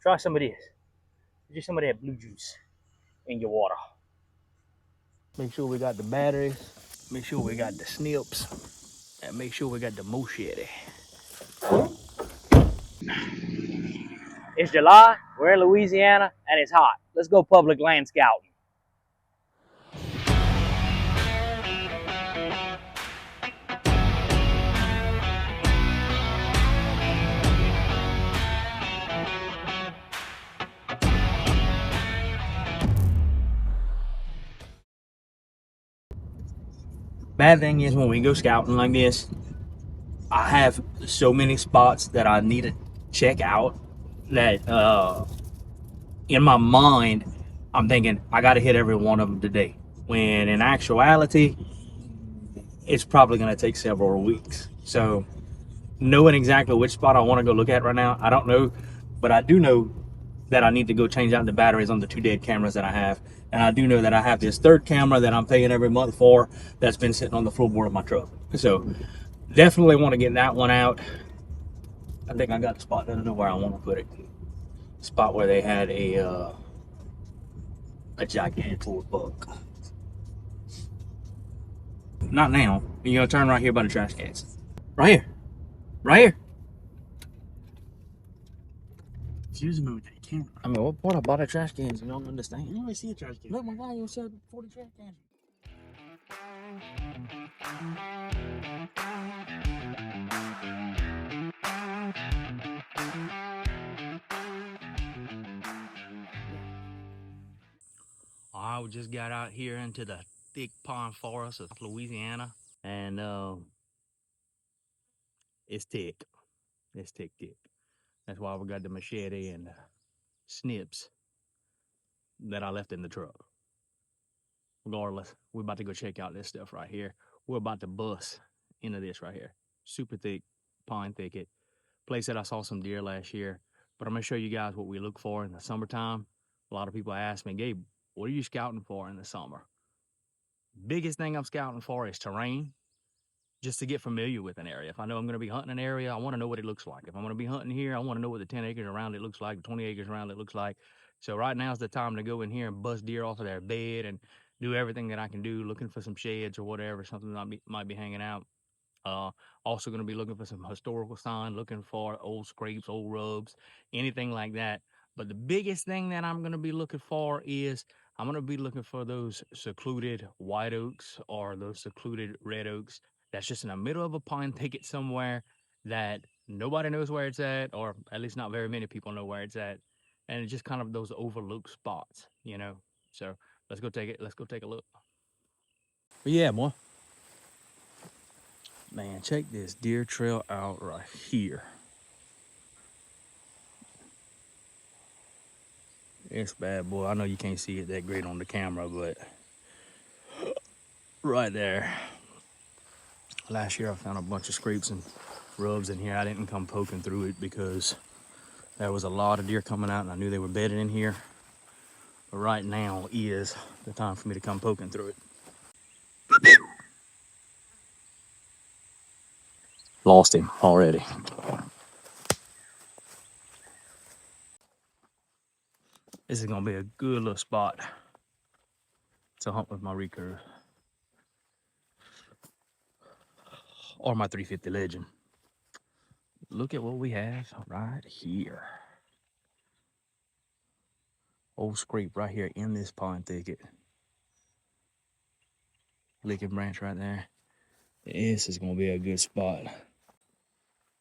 Try some of this. Just some of that blue juice in your water. Make sure we got the batteries. Make sure we got the snips. And make sure we got the machete. It's July, we're in Louisiana, and it's hot. Let's go public land scouting. Bad thing is when we go scouting like this, I have so many spots that I need to check out that in my mind, I'm thinking I got to hit every one of them today. When in actuality, it's probably going to take several weeks. So knowing exactly which spot I want to go look at right now, I don't know. But I do know that I need to go change out the batteries on the 2 dead cameras that I have. And I do know that I have this third camera that I'm paying every month for that's been sitting on the floorboard of my truck. So definitely want to get that one out. I think I got the spot. I don't know where I want to put it. Spot where they had a gigantic buck. Not now. You're gonna turn right here by the trash cans. Right here. Right here. Excuse me with that camera. I mean, what part about the trash cans? You don't understand. You never see a trash can. Look, my guy, you said 40 trash cans. I just got out here into the thick pine forest of Louisiana, and it's thick. It's thick. That's why we got the machete and the snips that I left in the truck. Regardless, we're about to go check out this stuff right here. We're about to bust into this right here. Super thick pine thicket. Place that I saw some deer last year. But I'm going to show you guys what we look for in the summertime. A lot of people ask me, Gabe, what are you scouting for in the summer? Biggest thing I'm scouting for is terrain. Just to get familiar with an area. If I know I'm going to be hunting an area, I want to know what it looks like. If I'm going to be hunting here, I want to know what the 10 acres around it looks like, the 20 acres around it looks like. So right now is the time to go in here and bust deer off of their bed and do everything that I can do, looking for some sheds or whatever, something that might be hanging out. Also going to be looking for some historical sign, looking for old scrapes, old rubs, anything like that. But the biggest thing that I'm going to be looking for is I'm going to be looking for those secluded white oaks or those secluded red oaks that's just in the middle of a pine thicket somewhere that nobody knows where it's at, or at least not very many people know where it's at. And it's just kind of those overlooked spots, you know. So let's go take it. Let's go take a look. But yeah, boy. Man, check this deer trail out right here. It's bad, boy. I know you can't see it that great on the camera, but right there. Last year I found a bunch of scrapes and rubs in here. I didn't come poking through it because there was a lot of deer coming out and I knew they were bedded in here. But right now is the time for me to come poking through it. Lost him already. This is gonna be a good little spot to hunt with my recurve. Or my 350 Legend. Look at what we have right here. Old scrape right here in this pine thicket. Licking branch right there. This is gonna be a good spot.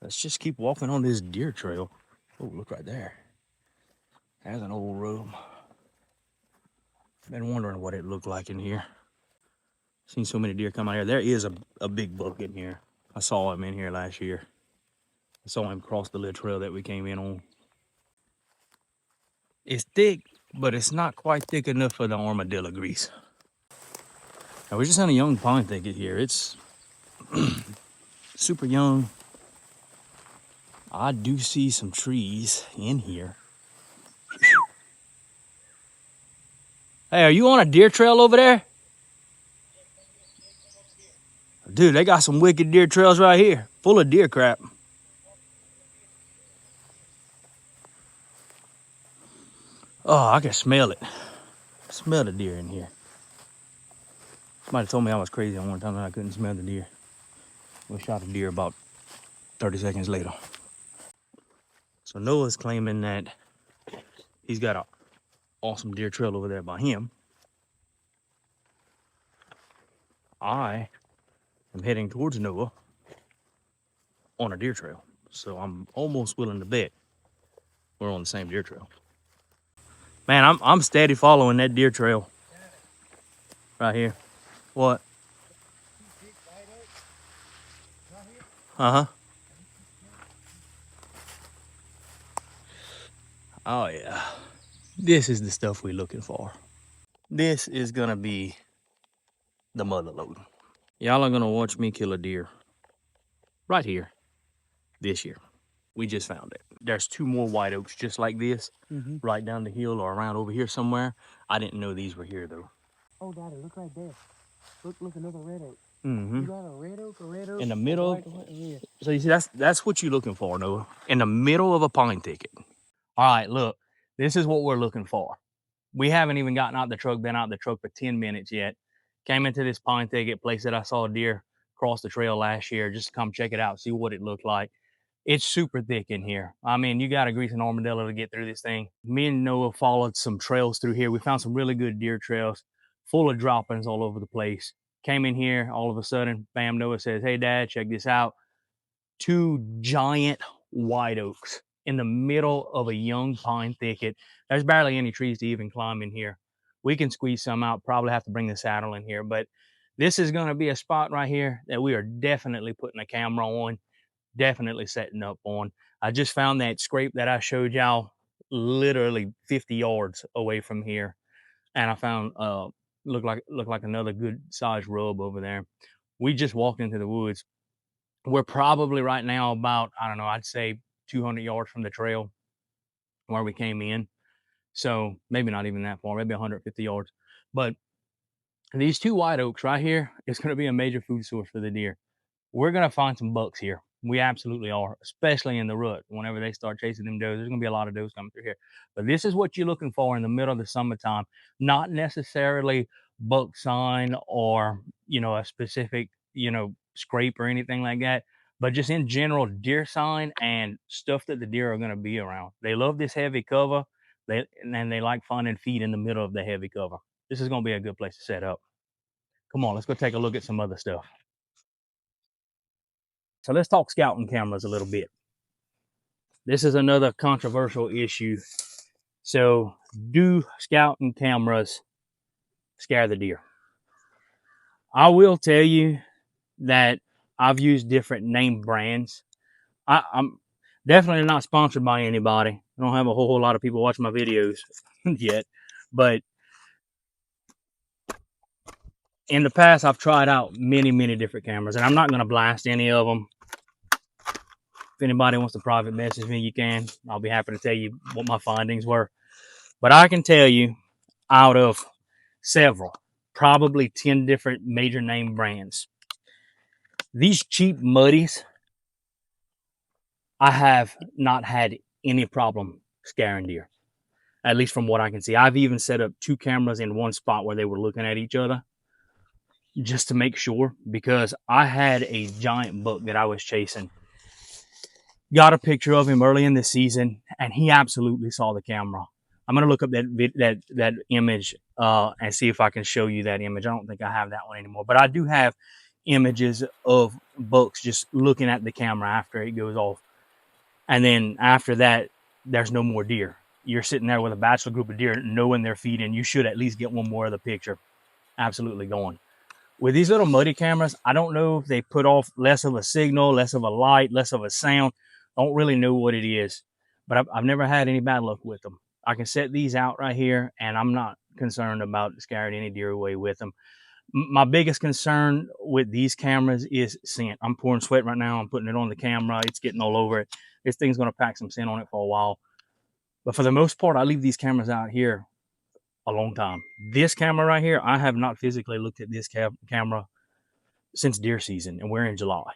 Let's just keep walking on this deer trail. Oh, look right there. There's an old room. Been wondering what it looked like in here. Seen so many deer come out here. There is a big buck in here. I saw him in here last year. I saw him cross the little trail that we came in on. It's thick, but it's not quite thick enough for the armadillo grease. Now, we're just in a young pine thicket here. It's super young. I do see some trees in here. Hey, are you on a deer trail over there? Dude, they got some wicked deer trails right here, full of deer crap. Oh, I can smell it. Smell the deer in here. Somebody told me I was crazy on one time that I couldn't smell the deer. We shot a deer about 30 seconds later. So Noah's claiming that he's got an awesome deer trail over there by him. I am heading towards Noah on a deer trail. So I'm almost willing to bet we're on the same deer trail. Man, I'm steady following that deer trail right here. What? Uh-huh. Oh yeah. This is the stuff we're looking for. This is gonna be the mother lode. Y'all are gonna watch me kill a deer right here this year. We just found it. There's 2 more white oaks just like this, right down the hill or around over here somewhere. I didn't know these were here though. Oh, Daddy, look right there. Look, another red oak. Mm-hmm. You got a red oak, In the middle. yeah. So you see, that's what you're looking for, Noah. In the middle of a pine thicket. All right, look, this is what we're looking for. We haven't even gotten out the truck, been out the truck for 10 minutes yet. Came into this pine thicket place that I saw a deer cross the trail last year just to come check it out, see what it looked like. It's super thick in here. I mean, you got to grease an armadillo to get through this thing. Me and Noah followed some trails through here. We found some really good deer trails full of droppings all over the place. Came in here, all of a sudden, bam, Noah says, hey, Dad, check this out. 2 giant white oaks in the middle of a young pine thicket. There's barely any trees to even climb in here. We can squeeze some out, probably have to bring the saddle in here, but this is going to be a spot right here that we are definitely putting a camera on, definitely setting up on. I just found that scrape that I showed y'all literally 50 yards away from here, and I found look like another good sized rub over there. We just walked into the woods. We're probably right now about, I don't know, I'd say 200 yards from the trail where we came in. So maybe not even that far, maybe 150 yards. But these 2 white oaks right here is going to be a major food source for the deer. We're going to find some bucks here. We absolutely are, especially in the rut. Whenever they start chasing them does, there's going to be a lot of does coming through here. But this is what you're looking for in the middle of the summertime, not necessarily buck sign or, a specific, scrape or anything like that, but just in general deer sign and stuff that the deer are going to be around. They love this heavy cover, and they like finding feed in the middle of the heavy cover. This is going to be a good place to set up. Come on, let's go take a look at some other stuff. So let's talk scouting cameras a little bit. This is another controversial issue. So, do scouting cameras scare the deer? I will tell you that I've used different name brands. I'm definitely not sponsored by anybody. I don't have a whole lot of people watching my videos yet. But in the past, I've tried out many, many different cameras, and I'm not going to blast any of them. If anybody wants to private message me, you can. I'll be happy to tell you what my findings were. But I can tell you, out of several, probably 10 different major name brands, these cheap muddies, I have not had any problem scaring deer, at least from what I can see. I've even set up 2 cameras in one spot where they were looking at each other just to make sure, because I had a giant buck that I was chasing. Got a picture of him early in the season, and he absolutely saw the camera. I'm gonna look up that image and see if I can show you that image. I don't think I have that one anymore, but I do have images of bucks just looking at the camera after it goes off, and then after that, there's no more deer. You're sitting there with a bachelor group of deer, knowing they're feeding. You should at least get one more of the picture. Absolutely going. With these little muddy cameras, I don't know if they put off less of a signal, less of a light, less of a sound. I don't really know what it is, but I've never had any bad luck with them. I can set these out right here, and I'm not concerned about scaring any deer away with them. My biggest concern with these cameras is scent. I'm pouring sweat right now. I'm putting it on the camera. It's getting all over it. This thing's going to pack some scent on it for a while. But for the most part, I leave these cameras out here a long time. This camera right here, I have not physically looked at this camera since deer season, and we're in July.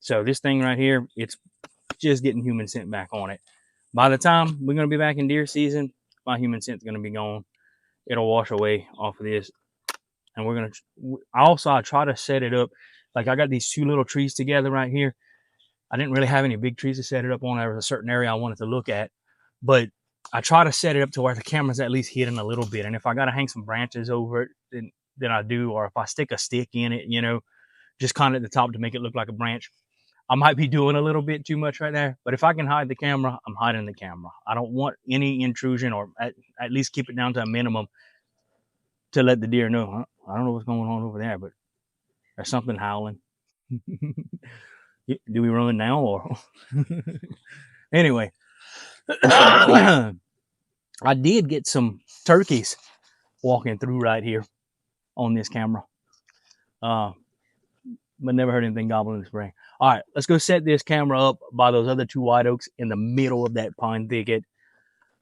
So this thing right here, it's just getting human scent back on it. By the time we're going to be back in deer season, my human scent's gonna be gone. It'll wash away off of this, and we're gonna. I try to set it up like I got these two little trees together right here. I didn't really have any big trees to set it up on. There was a certain area I wanted to look at, but I try to set it up to where the camera's at least hidden a little bit. And if I gotta hang some branches over it, then I do. Or if I stick a stick in it, just kind of at the top to make it look like a branch. I might be doing a little bit too much right there, but if I can hide the camera, I'm hiding the camera. I don't want any intrusion, or at least keep it down to a minimum to let the deer know. I don't know what's going on over there, but there's something howling. Do we run now or? Anyway, I did get some turkeys walking through right here on this camera. But never heard anything gobbling in the spring. All right, let's go set this camera up by those other two white oaks in the middle of that pine thicket.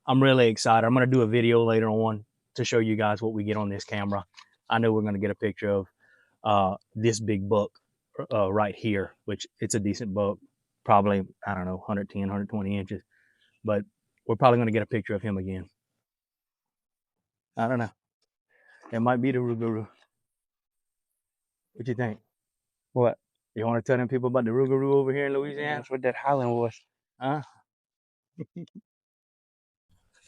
I'm really excited. I'm going to do a video later on to show you guys what we get on this camera. I know we're going to get a picture of this big buck right here, which it's a decent buck. Probably, I don't know, 110, 120 inches. But we're probably going to get a picture of him again. I don't know. It might be the Rougarou. What you think? What? You want to tell them people about the Rougarou over here in Louisiana? That's what that howling was. Huh?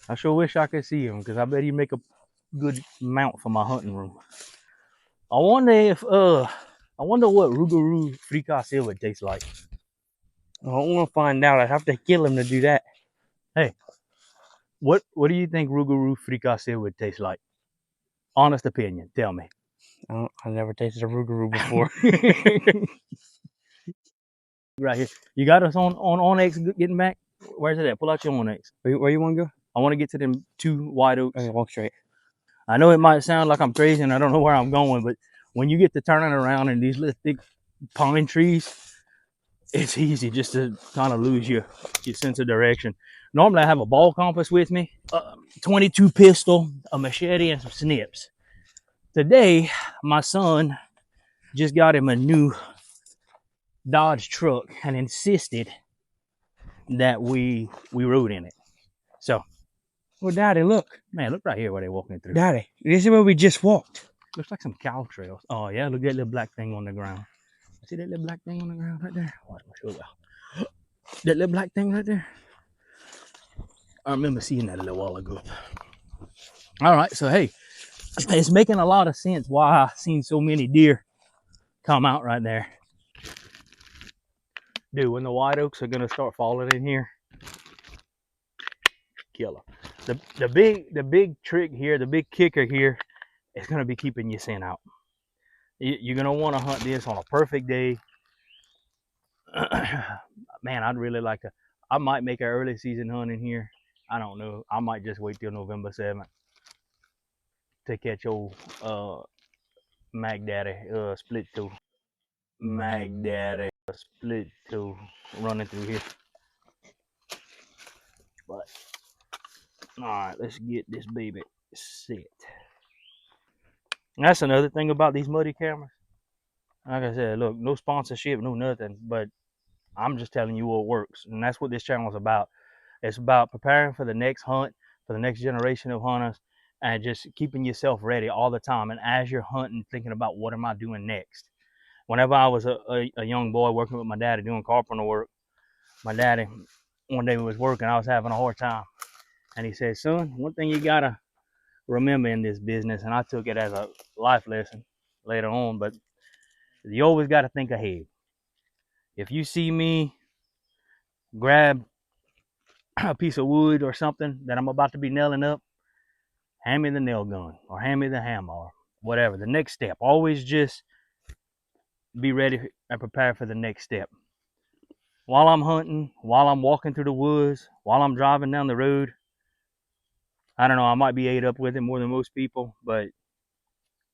I sure wish I could see him, because I bet he'd make a good mount for my hunting room. I wonder what Rougarou fricassee would taste like. I don't want to find out. I have to kill him to do that. Hey, what do you think Rougarou fricassee would taste like? Honest opinion, tell me. I never tasted a Rougarou before. Right here. You got us on Onyx getting back? Where's it at? Pull out your Onyx. Where you want to go? I want to get to them two white oaks. Okay, walk straight. I know it might sound like I'm crazy and I don't know where I'm going, but when you get to turning around in these little thick pine trees, it's easy just to kind of lose your sense of direction. Normally I have a ball compass with me, 22 pistol, a machete, and some snips. Today, my son just got him a new Dodge truck and insisted that we rode in it. So, well, Daddy, look. Man, look right here where they're walking through. Daddy, this is where we just walked. Looks like some cow trails. Oh, yeah, look at that little black thing on the ground. See that little black thing on the ground right there? Watch my shoulder. That little black thing right there? I remember seeing that a little while ago. All right, so hey, it's making a lot of sense why I've seen so many deer come out right there. Dude, when the white oaks are gonna start falling in here, kill them. The big trick here, the big kicker here, is gonna be keeping your scent out. You're gonna want to hunt this on a perfect day. Man, I'd really like to. I might make an early season hunt in here. I don't know. I might just wait till November 7th to catch old Mac Daddy split toe. Mac Daddy split toe running through here. But all right, let's get this baby set. And that's another thing about these muddy cameras. Like I said, look, no sponsorship, no nothing, but I'm just telling you what works, and that's what this channel is about. It's about preparing for the next hunt, for the next generation of hunters, and just keeping yourself ready all the time. And as you're hunting, thinking about what am I doing next. Whenever I was a young boy working with my daddy doing carpenter work, my daddy, one day we was working, I was having a hard time. And he said, son, one thing you gotta remember in this business, and I took it as a life lesson later on, but you always gotta think ahead. If you see me grab a piece of wood or something that I'm about to be nailing up, hand me the nail gun or hand me the hammer or whatever. The next step. Always just be ready and prepared for the next step. While I'm hunting, while I'm walking through the woods, while I'm driving down the road, I don't know, I might be ate up with it more than most people, but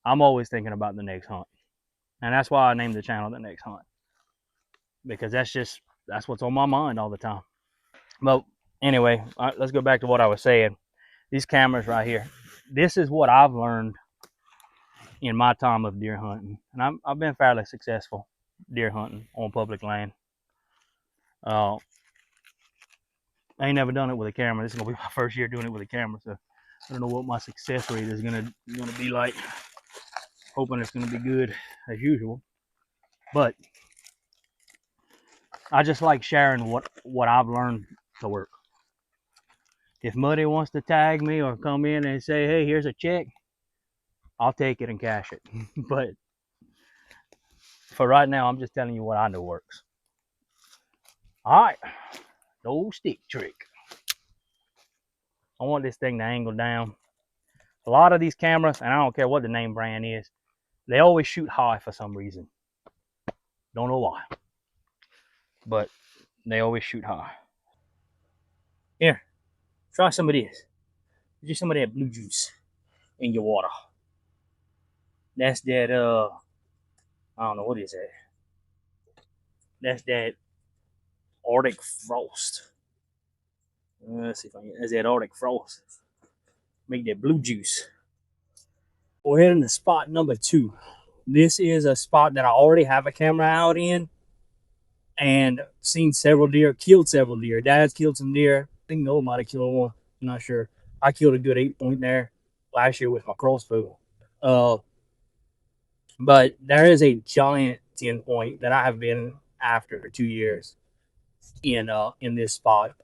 I'm always thinking about the next hunt. And that's why I named the channel The Next Hunt. Because that's what's on my mind all the time. But anyway, let's go back to what I was saying. These cameras right here. This is what I've learned in my time of deer hunting. And I've been fairly successful deer hunting on public land. I ain't never done it with a camera. This is going to be my first year doing it with a camera. So I don't know what my success rate is gonna be like. Hoping it's gonna be good as usual. But I just like sharing what I've learned to work. If Muddy wants to tag me or come in and say, hey, here's a check, I'll take it and cash it. But for right now, I'm just telling you what I know works. All right, the old stick trick. I want this thing to angle down. A lot of these cameras, and I don't care what the name brand is, they always shoot high for some reason. Don't know why, but they always shoot high. Here, try some of this. Just some of that blue juice in your water. That's that, I don't know, what is that? That's that Arctic Frost. Let's see if I can get, that's that Arctic Frost. Make that blue juice. Go ahead into spot number 2. This is a spot that I already have a camera out in and seen several deer, killed several deer. Dad's killed some deer. I think Noah might have killed one. I'm not sure. I killed a good 8-point there last year with my crossbow. But there is a giant 10-point that I have been after for 2 years in this spot.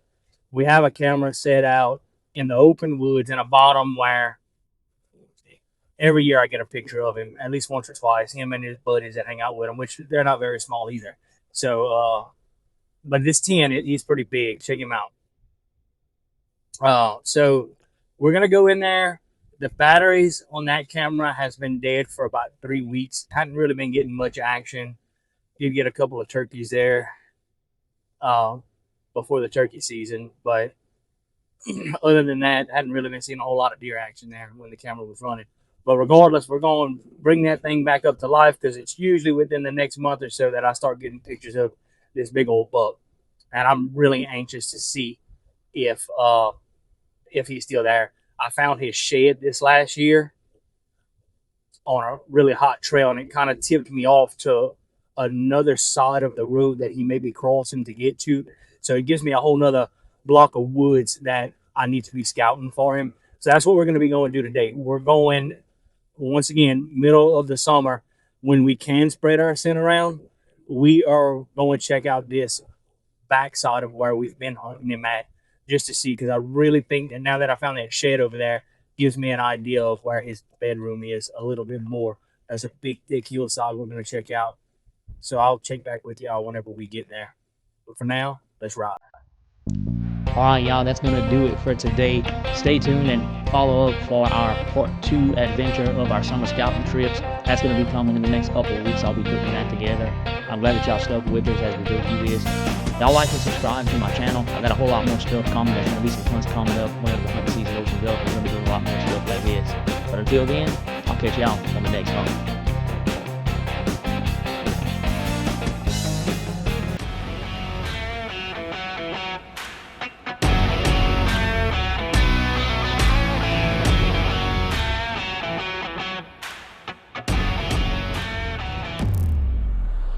We have a camera set out in the open woods in a bottom where every year I get a picture of him at least once or twice. Him and his buddies that hang out with him, which they're not very small either. So, but this 10, he's pretty big. Check him out. So we're gonna go in there. The batteries on that camera has been dead for about 3 weeks. Hadn't really been getting much action. Did get a couple of turkeys there before the turkey season, but other than that, hadn't really been seeing a whole lot of deer action there when the camera was running. But regardless, we're going to bring that thing back up to life because it's usually within the next month or so that I start getting pictures of this big old buck, and I'm really anxious to see if he's still there. I found his shed this last year on a really hot trail, and it kind of tipped me off to another side of the road that he may be crossing to get to. So it gives me a whole nother block of woods that I need to be scouting for him. So that's what we're going to be going to do today. We're going, once again, middle of the summer, when we can spread our scent around, we are going to check out this backside of where we've been hunting him at, just to see, because I really think that now that I found that shed over there, gives me an idea of where his bedroom is a little bit more. There's a big, thick hillside we're going to check out. So I'll check back with y'all whenever we get there. But for now, let's ride. All right, y'all, that's going to do it for today. Stay tuned and follow up for our part 2 adventure of our summer scouting trips. That's going to be coming in the next couple of weeks. I'll be putting that together. I'm glad that y'all stuck with us as we go through this. Y'all like and subscribe to my channel. I got a whole lot more stuff coming. There's going to be some hunts coming up whenever the hunting season opens up. We're going to be doing a lot more stuff like this. But until then, I'll catch y'all on the next hunt.